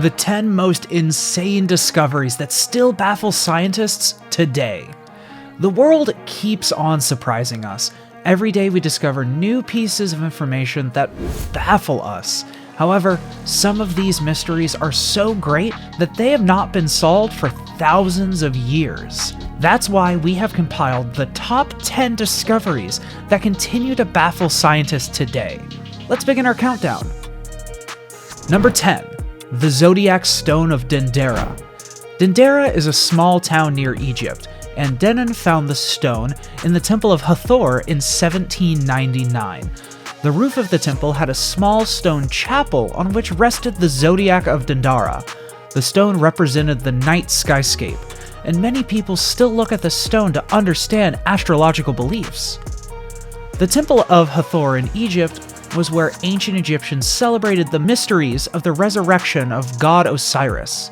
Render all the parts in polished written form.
The 10 most insane discoveries that still baffle scientists today. The world keeps on surprising us. Every day we discover new pieces of information that baffle us. However, some of these mysteries are so great that they have not been solved for thousands of years. That's why we have compiled the top 10 discoveries that continue to baffle scientists today. Let's begin our countdown. Number 10. The Zodiac Stone of Dendera. Dendera is a small town near Egypt, and Denon found the stone in the Temple of Hathor in 1799. The roof of the temple had a small stone chapel on which rested the Zodiac of Dendera. The stone represented the night skyscape, and many people still look at the stone to understand astrological beliefs. The Temple of Hathor in Egypt was where ancient Egyptians celebrated the mysteries of the resurrection of god Osiris.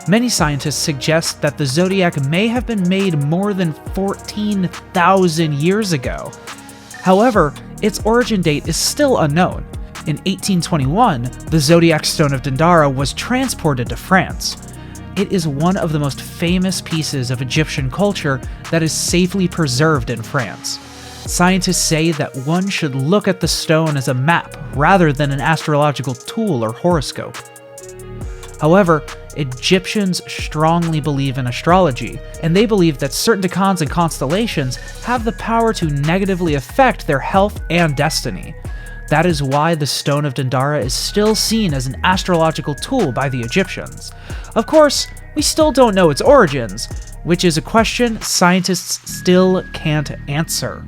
Many scientists suggest that the Zodiac may have been made more than 14,000 years ago. However, its origin date is still unknown. In 1821, the Zodiac Stone of Dendera was transported to France. It is one of the most famous pieces of Egyptian culture that is safely preserved in France. Scientists say that one should look at the stone as a map rather than an astrological tool or horoscope. However, Egyptians strongly believe in astrology, and they believe that certain decans and constellations have the power to negatively affect their health and destiny. That is why the Stone of Dendera is still seen as an astrological tool by the Egyptians. Of course, we still don't know its origins, which is a question scientists still can't answer.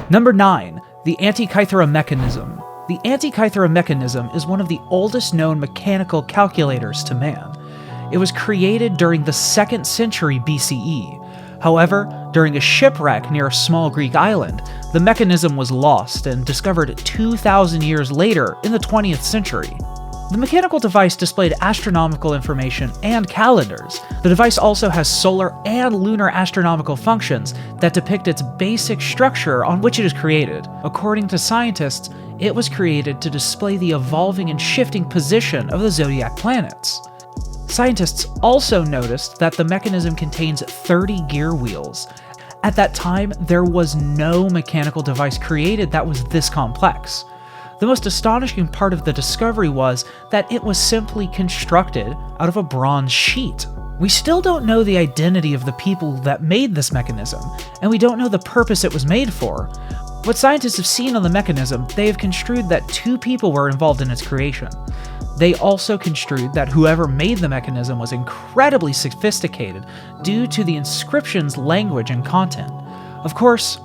Number 9. The Antikythera Mechanism. The Antikythera Mechanism is one of the oldest known mechanical calculators to man. It was created during the 2nd century BCE. However, during a shipwreck near a small Greek island, the mechanism was lost and discovered 2,000 years later in the 20th century. The mechanical device displayed astronomical information and calendars. The device also has solar and lunar astronomical functions that depict its basic structure on which it is created. According to scientists, it was created to display the evolving and shifting position of the zodiac planets. Scientists also noticed that the mechanism contains 30 gear wheels. At that time, there was no mechanical device created that was this complex. The most astonishing part of the discovery was that it was simply constructed out of a bronze sheet. We still don't know the identity of the people that made this mechanism, and we don't know the purpose it was made for. What scientists have seen on the mechanism, they have construed that 2 people were involved in its creation. They also construed that whoever made the mechanism was incredibly sophisticated due to the inscription's language and content. Of course,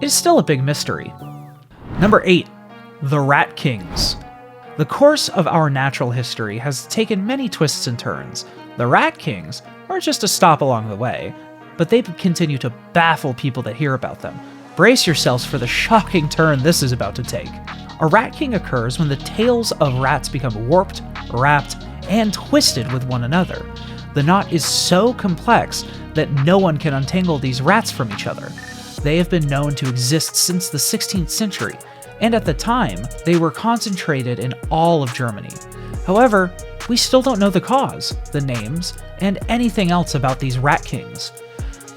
it is still a big mystery. Number 8. The Rat Kings. The course of our natural history has taken many twists and turns. The Rat Kings are just a stop along the way, but they continue to baffle people that hear about them. Brace yourselves for the shocking turn this is about to take. A Rat King occurs when the tails of rats become warped, wrapped, and twisted with one another. The knot is so complex that no one can untangle these rats from each other. They have been known to exist since the 16th century, and at the time, they were concentrated in all of Germany. However, we still don't know the cause, the names, and anything else about these Rat Kings.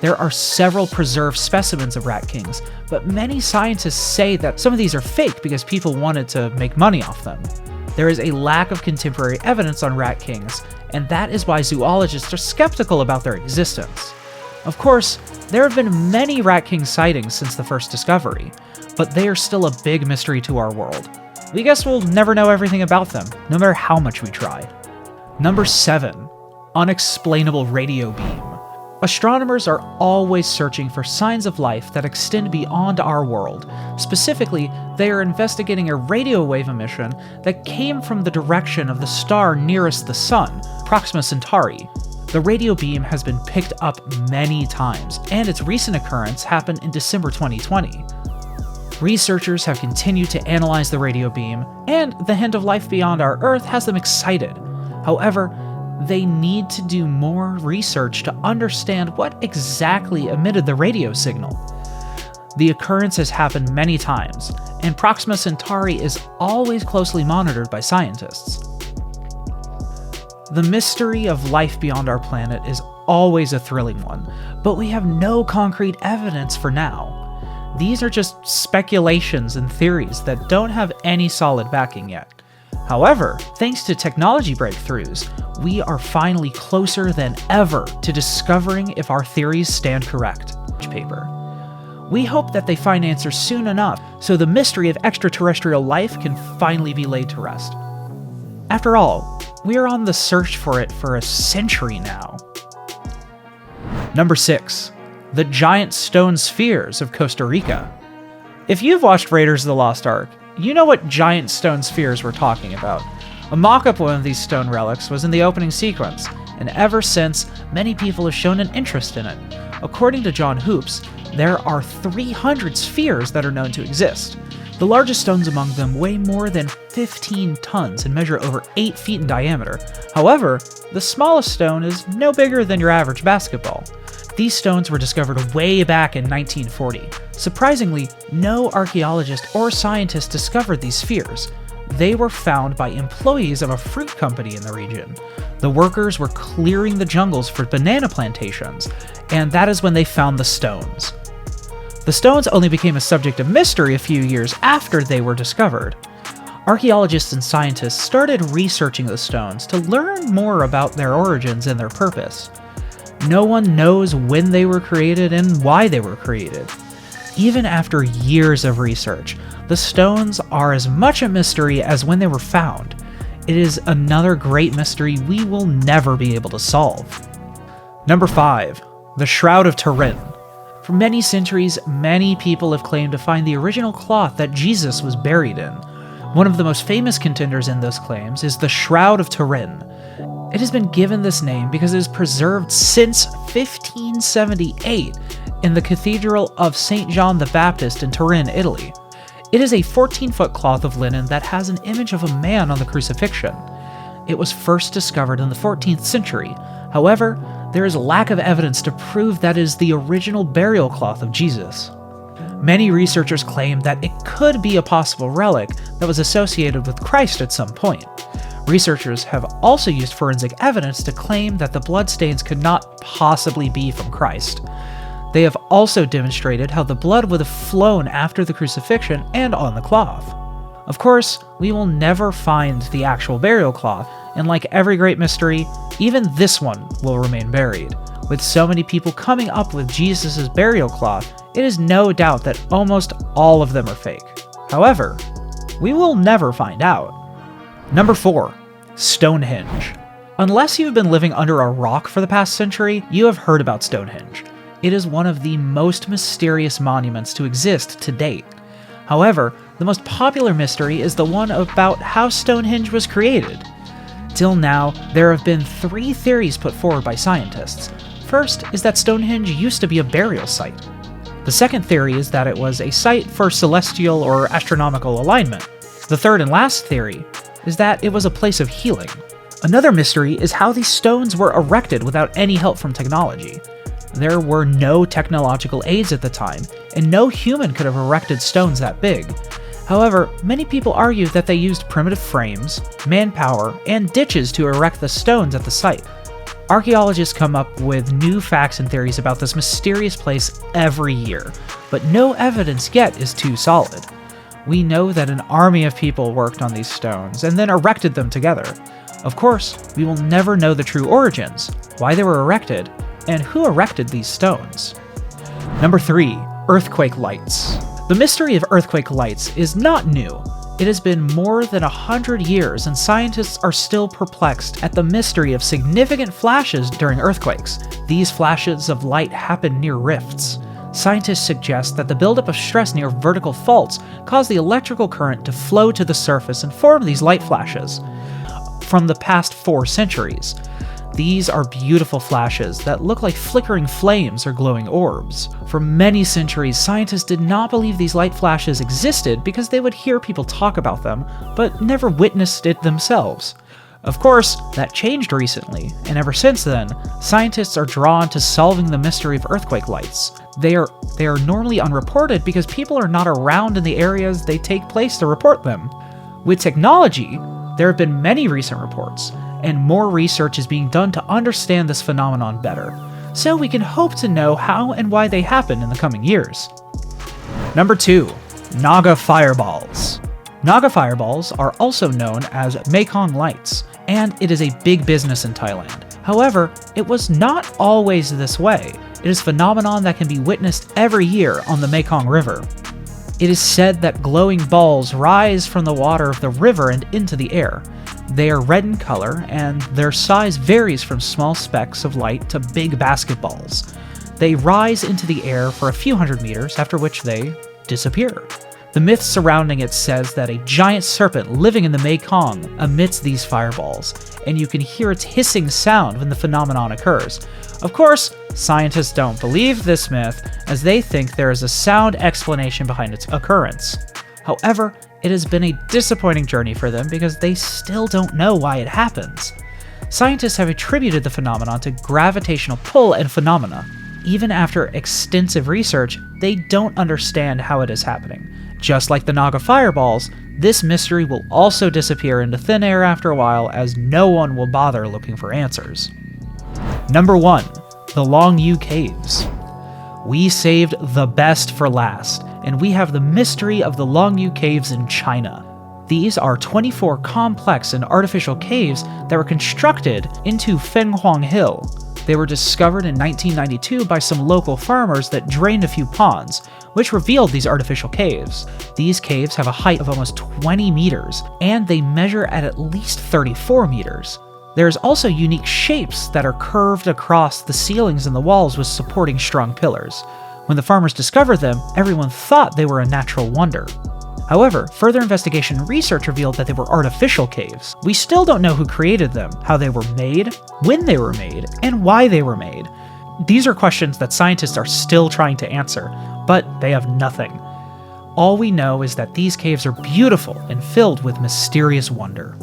There are several preserved specimens of Rat Kings, but many scientists say that some of these are fake because people wanted to make money off them. There is a lack of contemporary evidence on Rat Kings, and that is why zoologists are skeptical about their existence. Of course, there have been many Rat King sightings since the first discovery, but they are still a big mystery to our world. We guess we'll never know everything about them, no matter how much we try. Number 7. Unexplainable radio beam. Astronomers are always searching for signs of life that extend beyond our world. Specifically, they are investigating a radio wave emission that came from the direction of the star nearest the Sun, Proxima Centauri. The radio beam has been picked up many times, and its recent occurrence happened in December 2020. Researchers have continued to analyze the radio beam, and the hint of life beyond our Earth has them excited. However, they need to do more research to understand what exactly emitted the radio signal. The occurrence has happened many times, and Proxima Centauri is always closely monitored by scientists. The mystery of life beyond our planet is always a thrilling one, but we have no concrete evidence for now. These are just speculations and theories that don't have any solid backing yet. However, thanks to technology breakthroughs, we are finally closer than ever to discovering if our theories stand correct. Paper. We hope that they find answers soon enough so the mystery of extraterrestrial life can finally be laid to rest. After all, we are on the search for it for a century now. Number 6. The giant stone spheres of Costa Rica. If you've watched Raiders of the Lost Ark, you know what giant stone spheres we're talking about. A mock-up one of these stone relics was in the opening sequence, and ever since, many people have shown an interest in it. According to John Hoops, there are 300 spheres that are known to exist. The largest stones among them weigh more than 15 tons and measure over 8 feet in diameter. However, the smallest stone is no bigger than your average basketball. These stones were discovered way back in 1940. Surprisingly, no archaeologist or scientist discovered these spheres. They were found by employees of a fruit company in the region. The workers were clearing the jungles for banana plantations, and that is when they found the stones. The stones only became a subject of mystery a few years after they were discovered. Archaeologists and scientists started researching the stones to learn more about their origins and their purpose. No one knows when they were created and why they were created. Even after years of research, the stones are as much a mystery as when they were found. It is another great mystery we will never be able to solve. Number 5. The Shroud of Turin. For many centuries, many people have claimed to find the original cloth that Jesus was buried in. One of the most famous contenders in those claims is the Shroud of Turin. It has been given this name because it is preserved since 1578 in the Cathedral of St. John the Baptist in Turin, Italy. It is a 14-foot cloth of linen that has an image of a man on the crucifixion. It was first discovered in the 14th century. However, there is a lack of evidence to prove that it is the original burial cloth of Jesus. Many researchers claim that it could be a possible relic that was associated with Christ at some point. Researchers have also used forensic evidence to claim that the bloodstains could not possibly be from Christ. They have also demonstrated how the blood would have flown after the crucifixion and on the cloth. Of course, we will never find the actual burial cloth, and like every great mystery, even this one will remain buried. With so many people coming up with Jesus' burial cloth, it is no doubt that almost all of them are fake. However, we will never find out. Number 4. Stonehenge. Unless you've been living under a rock for the past century, you have heard about Stonehenge. It is one of the most mysterious monuments to exist to date. However, the most popular mystery is the one about how Stonehenge was created. Till now, there have been 3 theories put forward by scientists. First is that Stonehenge used to be a burial site. The second theory is that it was a site for celestial or astronomical alignment. The third and last theory is that it was a place of healing. Another mystery is how these stones were erected without any help from technology. There were no technological aids at the time, and no human could have erected stones that big. However, many people argue that they used primitive frames, manpower, and ditches to erect the stones at the site. Archaeologists come up with new facts and theories about this mysterious place every year, but no evidence yet is too solid. We know that an army of people worked on these stones and then erected them together. Of course, we will never know the true origins, why they were erected, and who erected these stones. Number 3. Earthquake lights. The mystery of earthquake lights is not new. It has been more than 100 years, and scientists are still perplexed at the mystery of significant flashes during earthquakes. These flashes of light happen near rifts. Scientists suggest that the buildup of stress near vertical faults cause the electrical current to flow to the surface and form these light flashes. From the past 4 centuries, these are beautiful flashes that look like flickering flames or glowing orbs. For many centuries, scientists did not believe these light flashes existed because they would hear people talk about them, but never witnessed it themselves. Of course, that changed recently, and ever since then, scientists are drawn to solving the mystery of earthquake lights. They are normally unreported because people are not around in the areas they take place to report them. With technology, there have been many recent reports. and more research is being done to understand this phenomenon better, so we can hope to know how and why they happen in the coming years. Number 2. Naga Fireballs. Naga Fireballs are also known as Mekong Lights, and it is a big business in Thailand. However, it was not always this way. It is a phenomenon that can be witnessed every year on the Mekong River. It is said that glowing balls rise from the water of the river and into the air. They are red in color, and their size varies from small specks of light to big basketballs. They rise into the air for a few hundred meters, after which they disappear. The myth surrounding it says that a giant serpent living in the Mekong emits these fireballs, and you can hear its hissing sound when the phenomenon occurs. Of course, scientists don't believe this myth, as they think there is a sound explanation behind its occurrence. However, it has been a disappointing journey for them because they still don't know why it happens. Scientists have attributed the phenomenon to gravitational pull and phenomena. Even after extensive research, they don't understand how it is happening. Just like the Naga Fireballs, this mystery will also disappear into thin air after a while, as no one will bother looking for answers. Number 1. The Longyou Caves. We saved the best for last, and we have the mystery of the Longyou Caves in China. These are 24 complex and artificial caves that were constructed into Fenghuang Hill. They were discovered in 1992 by some local farmers that drained a few ponds, which revealed these artificial caves. These caves have a height of almost 20 meters, and they measure at least 34 meters. There's also unique shapes that are curved across the ceilings and the walls with supporting strong pillars. When the farmers discovered them, everyone thought they were a natural wonder. However, further investigation and research revealed that they were artificial caves. We still don't know who created them, how they were made, when they were made, and why they were made. These are questions that scientists are still trying to answer, but they have nothing. All we know is that these caves are beautiful and filled with mysterious wonder.